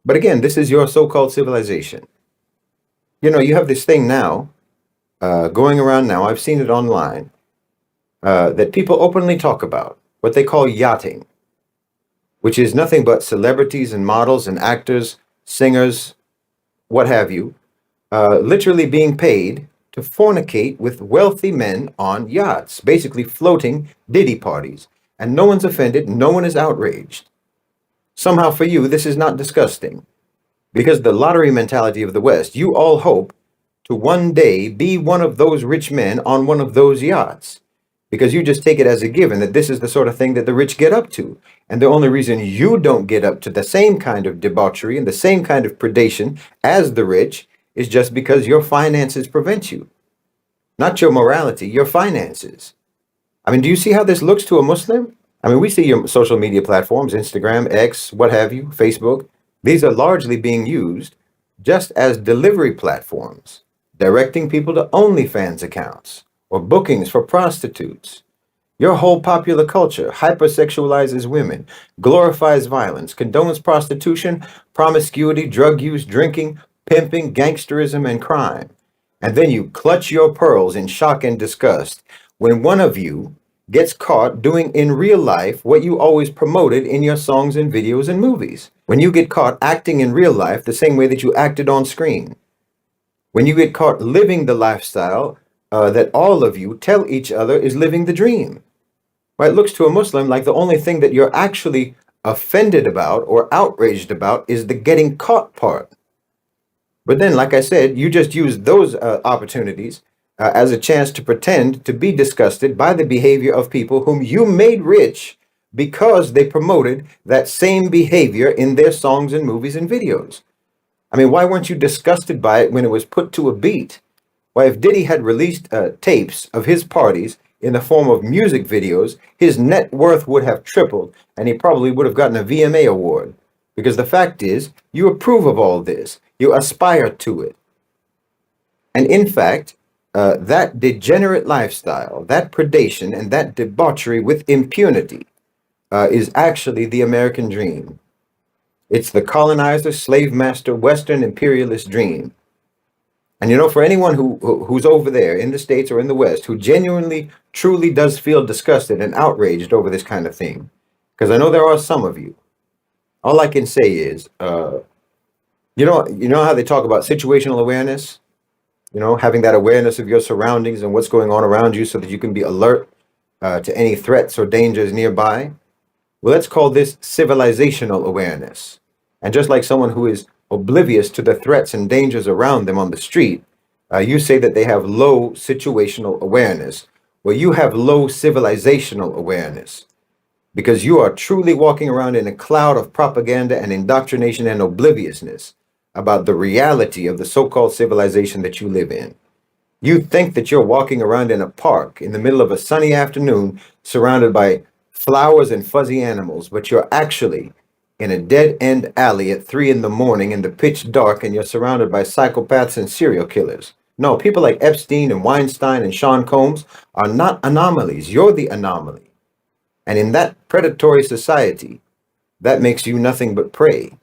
But again, this is your so-called civilization. You know, you have this thing now going around now. I've seen it online that people openly talk about what they call yachting, which is nothing but celebrities and models and actors, singers, what have you, literally being paid to fornicate with wealthy men on yachts, basically floating Diddy parties. And no one's offended, no one is outraged. Somehow for you, this is not disgusting. Because the lottery mentality of the West, you all hope to one day be one of those rich men on one of those yachts. Because you just take it as a given that this is the sort of thing that the rich get up to. And the only reason you don't get up to the same kind of debauchery and the same kind of predation as the rich is just because your finances prevent you. Not your morality, your finances. I mean, do you see how this looks to a Muslim? I mean, we see your social media platforms, Instagram, X, what have you, Facebook. These are largely being used just as delivery platforms, directing people to OnlyFans accounts or bookings for prostitutes. Your whole popular culture hypersexualizes women, glorifies violence, condones prostitution, promiscuity, drug use, drinking, pimping, gangsterism, and crime. And then you clutch your pearls in shock and disgust when one of you gets caught doing in real life what you always promoted in your songs and videos and movies. When you get caught acting in real life the same way that you acted on screen. When you get caught living the lifestyle that all of you tell each other is living the dream. Well, it looks to a Muslim like the only thing that you're actually offended about or outraged about is the getting caught part. But then, like I said, you just use those opportunities as a chance to pretend to be disgusted by the behavior of people whom you made rich because they promoted that same behavior in their songs and movies and videos. I mean, why weren't you disgusted by it when it was put to a beat? Why, if Diddy had released tapes of his parties in the form of music videos, his net worth would have tripled and he probably would have gotten a VMA award. Because the fact is, you approve of all this. You aspire to it. And in fact, that degenerate lifestyle, that predation, and that debauchery with impunity is actually the American dream. It's the colonizer, slave master, Western imperialist dream. And you know, for anyone who's over there in the States or in the West who genuinely, truly does feel disgusted and outraged over this kind of thing, because I know there are some of you, all I can say is, you know how they talk about situational awareness? You know, having that awareness of your surroundings and what's going on around you so that you can be alert to any threats or dangers nearby. Well, let's call this civilizational awareness. And just like someone who is oblivious to the threats and dangers around them on the street, you say that they have low situational awareness. Well, you have low civilizational awareness because you are truly walking around in a cloud of propaganda and indoctrination and obliviousness about the reality of the so-called civilization that you live in. You think that you're walking around in a park in the middle of a sunny afternoon surrounded by flowers and fuzzy animals, but you're actually in a dead-end alley at 3 in the morning in the pitch dark and you're surrounded by psychopaths and serial killers. No, people like Epstein and Weinstein and Sean Combs are not anomalies. You're the anomaly. And in that predatory society, that makes you nothing but prey.